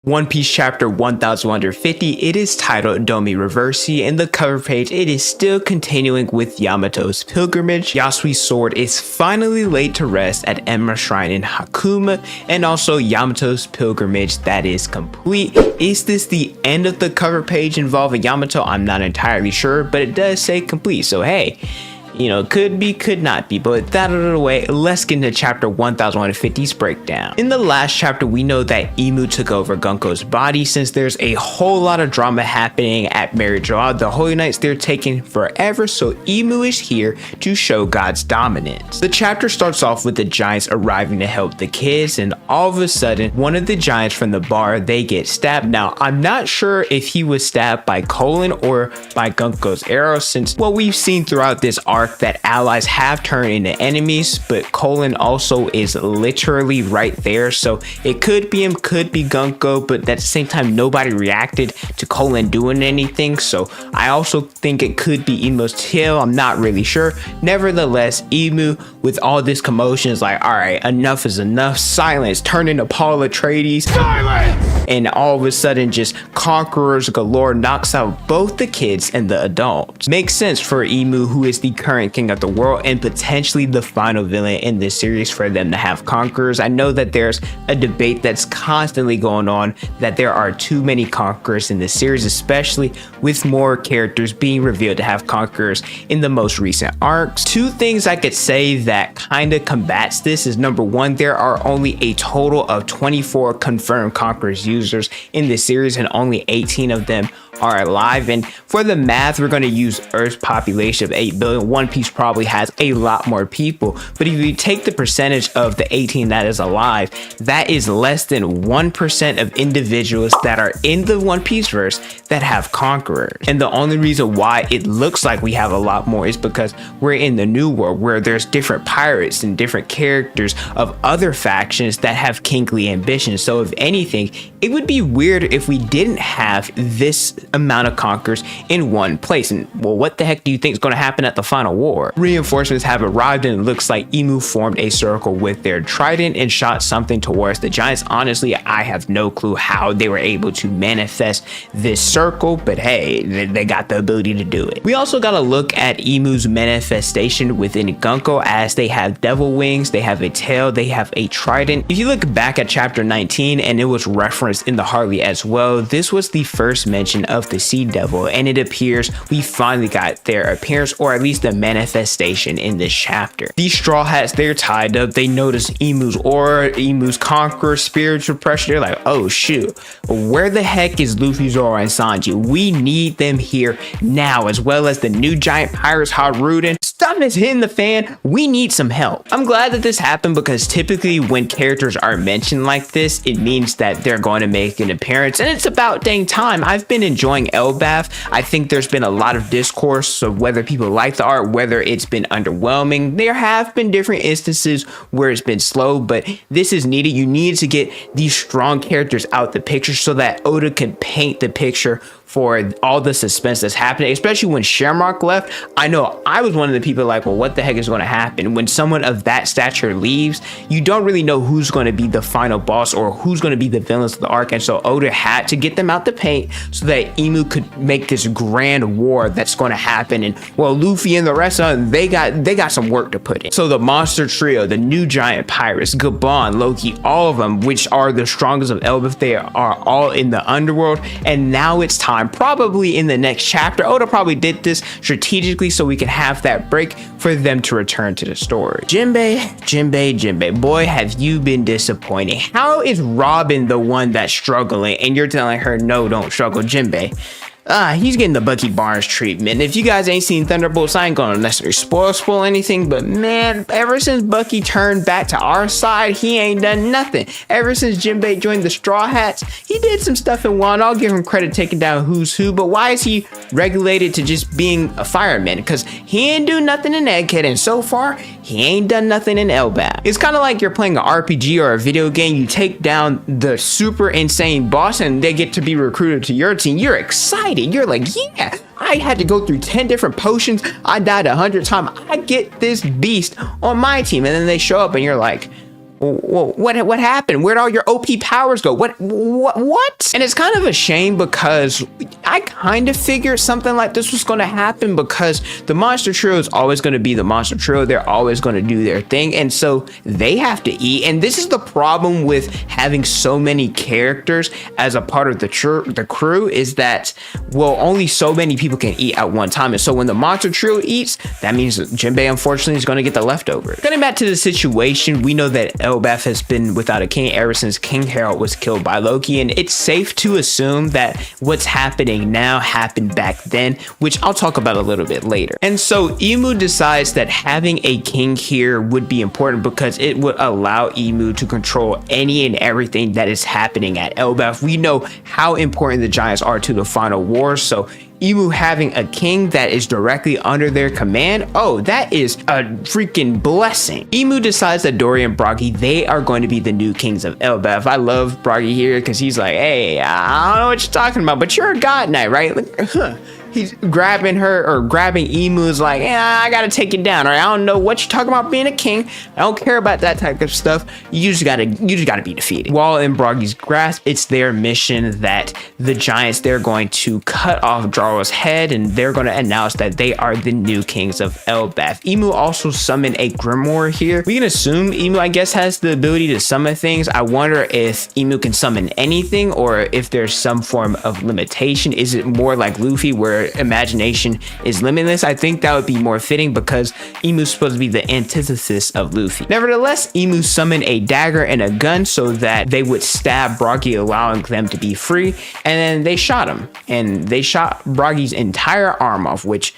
One Piece chapter 1150, it is titled Domi Reversi, and the cover page, it is still continuing with Yamato's pilgrimage. Yasui's sword is finally laid to rest at Emma Shrine in Hakuma, and also Yamato's pilgrimage that is complete. Is this the end of the cover page involving Yamato? I'm not entirely sure, but it does say complete, so hey. You know, could be, could not be, but with that out of the way, let's get into chapter 1150's breakdown. In the last chapter, we know that Imu took over Gunko's body since there's a whole lot of drama happening at Mary Joa. The Holy Knights, they're taking forever, so Imu is here to show God's dominance. The chapter starts off with the giants arriving to help the kids, and all of a sudden, one of the giants from the bar, they get stabbed. Now, I'm not sure if he was stabbed by Colin or by Gunko's arrow, since what we've seen throughout this arc that allies have turned into enemies, but Colin also is literally right there, so it could be him, could be Gunko, but at the same time nobody reacted to Colin doing anything, so I also think it could be Imu's tail. I'm not really sure. Nevertheless, Imu, with all this commotion, is like, all right, enough is enough. Silence. Turn into Paul Atreides. Silence! And all of a sudden, just conquerors galore, knocks out both the kids and the adults. Makes sense for Imu, who is the current king of the world and potentially the final villain in this series, for them to have conquerors. I know that there's a debate that's constantly going on that there are too many conquerors in this series, especially with more characters being revealed to have conquerors in the most recent arcs. Two things I could say that kind of combats this is, number one, there are only a total of 24 confirmed conquerors users in this series, and only 18 of them are alive. And for the math, we're going to use Earth's population of 8 billion. One Piece probably has a lot more people, but if you take the percentage of the 18 that is alive, that is less than 1% of individuals that are in the One Piece verse that have conquerors. And the only reason why it looks like we have a lot more is because we're in the new world where there's different pirates and different characters of other factions that have kingly ambitions. So if anything, it would be weird if we didn't have this amount of conquerors in one place. And well, what the heck do you think is going to happen at the final war? Reinforcements have arrived, and it looks like Imu formed a circle with their trident and shot something towards the giants. Honestly, I have no clue how they were able to manifest this circle, but hey, they got the ability to do it. We also got to look at Imu's manifestation within Gunko, as they have devil wings, they have a tail, they have a trident. If you look back at chapter 19, and it was referenced in the Harley as well, this was the first mention of the Sea Devil, and it appears we finally got their appearance, or at least the manifestation, in this chapter. These Straw Hats, they're tied up. They notice Imu's aura, Imu's conqueror, spiritual pressure. They're like, oh shoot, where the heck is Luffy, Zoro, and Sanji? We need them here now, as well as the new giant pirates, Haruden. Stuff is hitting the fan. We need some help. I'm glad that this happened, because typically when characters are mentioned like this, it means that they're going to make an appearance, and it's about dang time. I've been enjoying Elbaph. I think there's been a lot of discourse of whether people like the art, whether it's been underwhelming. There have been different instances where it's been slow, but this is needed. You need to get these strong characters out the picture so that Oda can paint the picture for all the suspense that's happening, especially when Shamrock left. I know I was one of the people like, well, what the heck is going to happen? When someone of that stature leaves, you don't really know who's going to be the final boss or who's going to be the villains of the arc, and so Oda had to get them out the paint so that Imu could make this grand war that's going to happen. And well, Luffy and the rest of them, they got some work to put in. So the monster trio, the new giant pirates, Gaban, Loki, all of them, which are the strongest of Elbaph, they are all in the underworld, and now it's time, probably in the next chapter. Oda probably did this strategically so we can have that break for them to return to the story. Jinbei, boy, have you been disappointing. How is Robin the one that's struggling and you're telling her, no, don't struggle, Jinbei? He's getting the Bucky Barnes treatment. If you guys ain't seen Thunderbolts, I ain't gonna necessarily spoil anything, but man, ever since Bucky turned back to our side, he ain't done nothing. Ever since Jinbei joined the Straw Hats, he did some stuff in Wano. I'll give him credit taking down who's who, but why is he regulated to just being a fireman? Because he ain't do nothing in Egghead, and so far, he ain't done nothing in Elbaph. It's kind of like you're playing an RPG or a video game. You take down the super insane boss and they get to be recruited to your team. You're excited. You're like, yeah, I had to go through 10 different potions. I died 100 times. I get this beast on my team. And then they show up and you're like, Well, what happened? Where'd all your OP powers go? What? And it's kind of a shame because I kind of figured something like this was going to happen because the monster trio is always going to be the monster trio. They're always going to do their thing, and so they have to eat. And this is the problem with having so many characters as a part of the crew is that, well, only so many people can eat at one time. And so when the monster trio eats, that means Jinbei unfortunately is going to get the leftovers. Getting back to the situation, we know that Elbaph has been without a king ever since King Harold was killed by Loki, and it's safe to assume that what's happening now happened back then, which I'll talk about a little bit later. And so Emu decides that having a king here would be important because it would allow Emu to control any and everything that is happening at Elbaph. We know how important the giants are to the final war, so Emu having a king that is directly under their command, oh, that is a freaking blessing. Emu decides that Dory and Brogy, they are going to be the new kings of Elbaph. I love Brogy here because he's like, hey, I don't know what you're talking about, but you're a god knight, right? Like, he's grabbing her or grabbing Emu's like, yeah, I gotta take it down. All right, I don't know what you're talking about being a king. I don't care about that type of stuff. You just gotta be defeated. While in Brogy's grasp, it's their mission that the giants, they're going to cut off Jarul's head and they're going to announce that they are the new kings of Elbaph. Emu also summoned a grimoire here. We can assume Emu, I guess, has the ability to summon things. I wonder if Emu can summon anything or if there's some form of limitation. Is it more like Luffy where imagination is limitless? I think that would be more fitting because Emu's supposed to be the antithesis of Luffy. Nevertheless, Emu summoned a dagger and a gun so that they would stab Brogy, allowing them to be free, and then they shot him, and they shot Brogy's entire arm off, which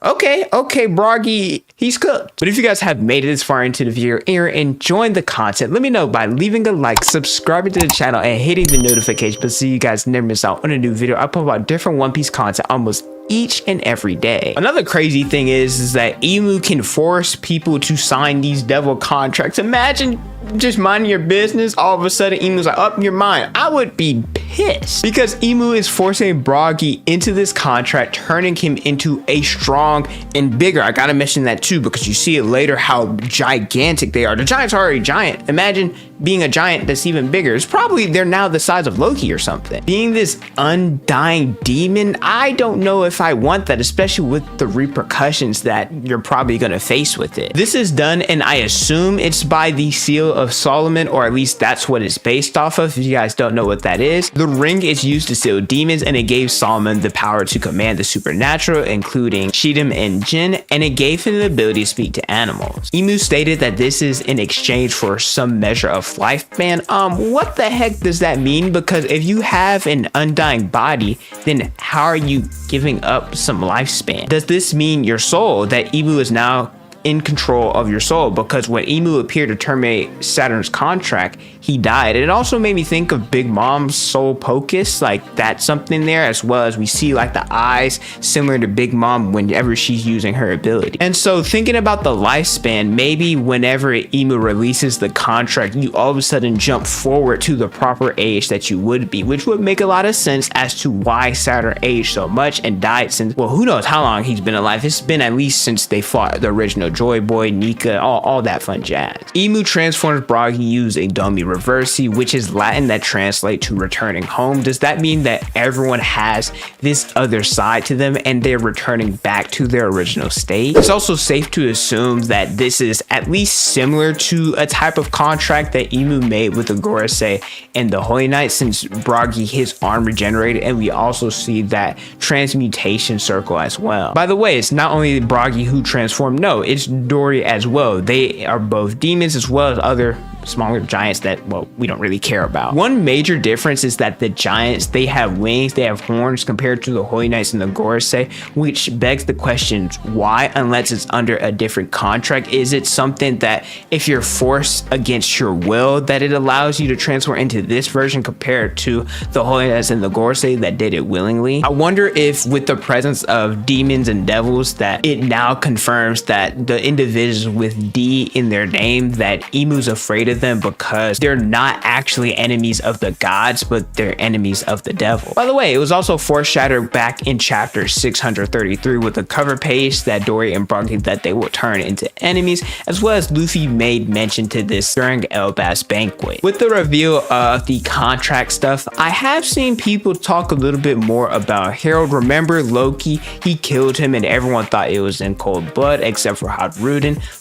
okay, Brogy, he's cooked. But if you guys have made it this far into the video and you're enjoying the content, let me know by leaving a like, subscribing to the channel, and hitting the notification bell so you guys never miss out on a new video. I put out different One Piece content almost each and every day. Another crazy thing is that Emu can force people to sign these devil contracts. Imagine just minding your business, all of a sudden Emu's like, up your mind. I would be pissed because Emu is forcing Brogy into this contract, turning him into a strong and bigger. I gotta mention that too because you see it later how gigantic they are. The giants are already giant. Imagine being a giant that's even bigger. It's probably they're now the size of Loki or something. Being this undying demon, I don't know if I want that, especially with the repercussions that you're probably gonna face with it. This is done, and I assume it's by the Seal of Solomon, or at least that's what it's based off of. If you guys don't know what that is, the ring is used to seal demons, and it gave Solomon the power to command the supernatural, including Shidam and Jin, and it gave him the ability to speak to animals. Emu stated that this is in exchange for some measure of lifespan. What the heck does that mean? Because if you have an undying body, then how are you giving up some lifespan? Does this mean your soul, that Emu is now in control of your soul? Because when Emu appeared to terminate Saturn's contract, he died. It also made me think of Big Mom's soul pocus, like that's something there, as well as we see like the eyes similar to Big Mom whenever she's using her ability. And so thinking about the lifespan, maybe whenever Emu releases the contract, you all of a sudden jump forward to the proper age that you would be, which would make a lot of sense as to why Saturn aged so much and died since, well, who knows how long he's been alive. It's been at least since they fought the original Joy Boy, Nika, all that fun jazz. Emu transforms Brogy using Domi Reversi, which is Latin that translates to returning home. Does that mean that everyone has this other side to them and they're returning back to their original state? It's also safe to assume that this is at least similar to a type of contract that Emu made with the Gorosei and the Holy Knight, since Brogy, his arm regenerated, and we also see that transmutation circle as well. By the way, it's not only Brogy who transformed, no, it's Dory as well. They are both demons as well as other smaller giants that, well, we don't really care about. One major difference is that the giants, they have wings, they have horns compared to the Holy Knights and the Gorosei, which begs the question, why, unless it's under a different contract? Is it something that if you're forced against your will that it allows you to transform into this version compared to the Holy Knights and the Gorosei that did it willingly? I wonder if with the presence of demons and devils that it now confirms that the individuals with D in their name that Emu's afraid of defeated them because they're not actually enemies of the gods, but they're enemies of the devil. By the way, it was also foreshadowed back in chapter 633 with a cover page that Dory and Brogy that they will turn into enemies, as well as Luffy made mention to this during Elbaph's banquet. With the reveal of the contract stuff, I have seen people talk a little bit more about Harold. Remember Loki? He killed him and everyone thought it was in cold blood except for Jarul.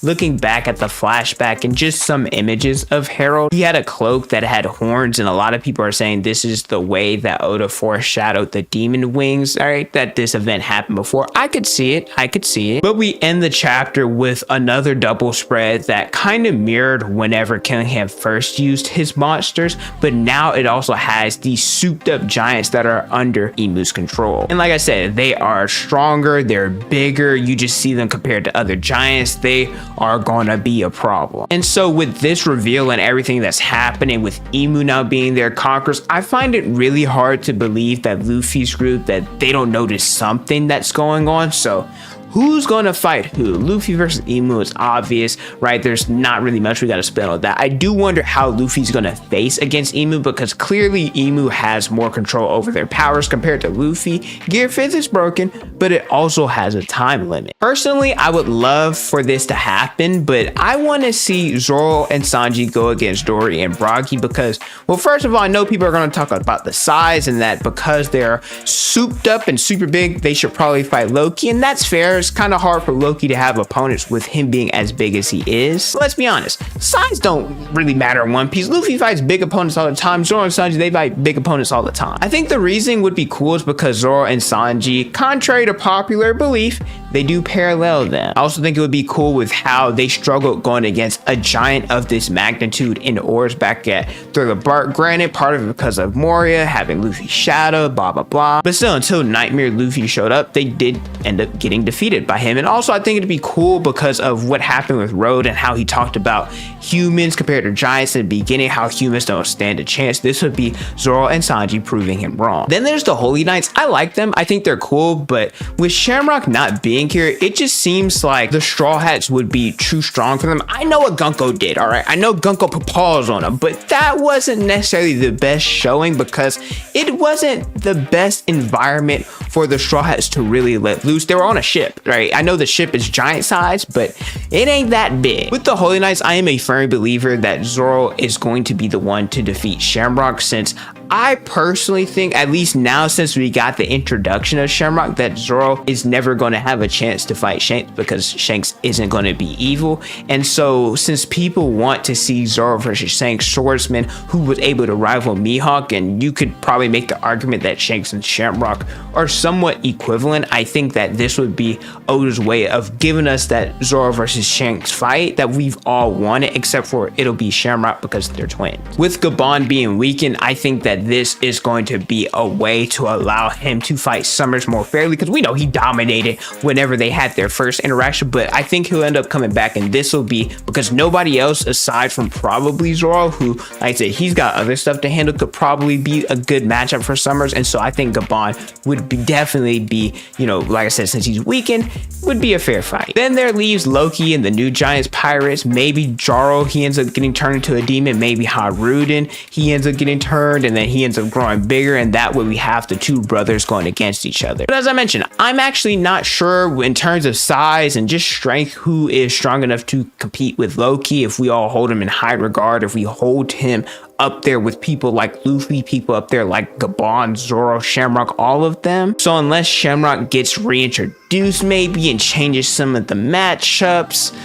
Looking back at the flashback and just some images of Harold, he had a cloak that had horns, and a lot of people are saying this is the way that Oda foreshadowed the demon wings, alright, that this event happened before. I could see it. But we end the chapter with another double spread that kind of mirrored whenever Cunningham first used his monsters, but now it also has these souped up giants that are under Imu's control. And like I said, they are stronger, they're bigger, you just see them compared to other giants, they are gonna be a problem. And so with this reveal and everything that's happening with Imu now being their conquerors, I find it really hard to believe that Luffy's group, that they don't notice something that's going on. So who's going to fight who? Luffy versus Imu is obvious, right? There's not really much we got to spend on that. I do wonder how Luffy's going to face against Imu, because clearly Imu has more control over their powers compared to Luffy. Gear 5 is broken, but it also has a time limit. Personally, I would love for this to happen, but I want to see Zoro and Sanji go against Dory and Brogy because, well, first of all, I know people are going to talk about the size and that because they're souped up and super big, they should probably fight Loki, and that's fair. It's kind of hard for Loki to have opponents with him being as big as he is. Let's be honest, size don't really matter in One Piece. Luffy fights big opponents all the time. Zoro and Sanji, they fight big opponents all the time. I think the reason would be cool is because Zoro and Sanji, contrary to popular belief, they do parallel them. I also think it would be cool with how they struggled going against a giant of this magnitude in Oars back at Thriller Bark. Granted, part of it because of Moria having Luffy's shadow, blah blah blah. But still, until Nightmare Luffy showed up, they did end up getting defeated by him. And also I think it'd be cool because of what happened with Road and how he talked about humans compared to giants in the beginning, how humans don't stand a chance. This would be Zoro and Sanji proving him wrong. Then there's the Holy Knights. I like them. I think they're cool, but with Shamrock not being here, it just seems like the Straw Hats would be too strong for them. I know what Gunko did, all right? I know Gunko put paws on them, but that wasn't necessarily the best showing because it wasn't the best environment for the Straw Hats to really let loose. They were on a ship, right? I know the ship is giant size, but it ain't that big. With the Holy Knights, I am a firm believer that Zoro is going to be the one to defeat Shamrock, since I personally think, at least now since we got the introduction of Shamrock, that Zoro is never going to have a chance to fight Shanks because Shanks isn't going to be evil. And so since people want to see Zoro versus Shanks swordsman who was able to rival Mihawk, and you could probably make the argument that Shanks and Shamrock are somewhat equivalent, I think that this would be Oda's way of giving us that Zoro versus Shanks fight that we've all wanted, except for it'll be Shamrock because they're twins. With Gaban being weakened, I think that this is going to be a way to allow him to fight Summers more fairly, because we know he dominated whenever they had their first interaction, but I think he'll end up coming back, and this will be because nobody else aside from probably Zoro, who, like I said, he's got other stuff to handle, could probably be a good matchup for Summers. And so I think Gaban would definitely be, you know, like I said, since he's weakened, would be a fair fight. Then there leaves Loki and the New Giants Pirates. Maybe Jarul, he ends up getting turned into a demon. Maybe Haruden, he ends up getting turned, and then he ends up growing bigger, and that way we have the two brothers going against each other. But as I mentioned, I'm actually not sure in terms of size and just strength who is strong enough to compete with Loki. If we all hold him in high regard, if we hold him up there with people like Luffy, people up there like Gaban, Zoro, Shamrock, all of them. So unless Shamrock gets reintroduced maybe and changes some of the matchups,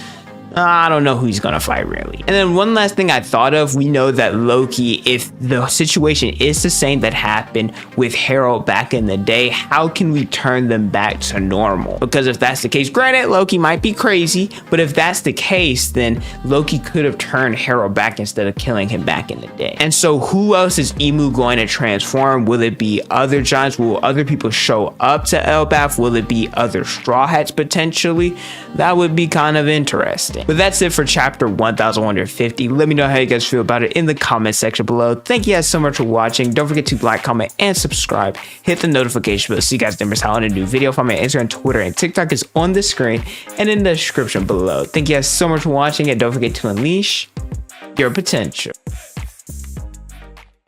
I don't know who he's gonna fight really. And then one last thing I thought of, we know that Loki, if the situation is the same that happened with Harold back in the day, how can we turn them back to normal? Because if that's the case, granted, Loki might be crazy, but if that's the case, then Loki could have turned Harold back instead of killing him back in the day. And so who else is Imu going to transform? Will it be other giants? Will other people show up to Elbaph? Will it be other Straw Hats potentially? That would be kind of interesting. But that's it for chapter 1150. Let me know how you guys feel about it in the comment section below. Thank you guys so much for watching. Don't forget to like, comment, and subscribe. Hit the notification bell so you guys never miss out on a new video. Follow me on Instagram, Twitter, and TikTok is on the screen and in the description below. Thank you guys so much for watching, and don't forget to unleash your potential.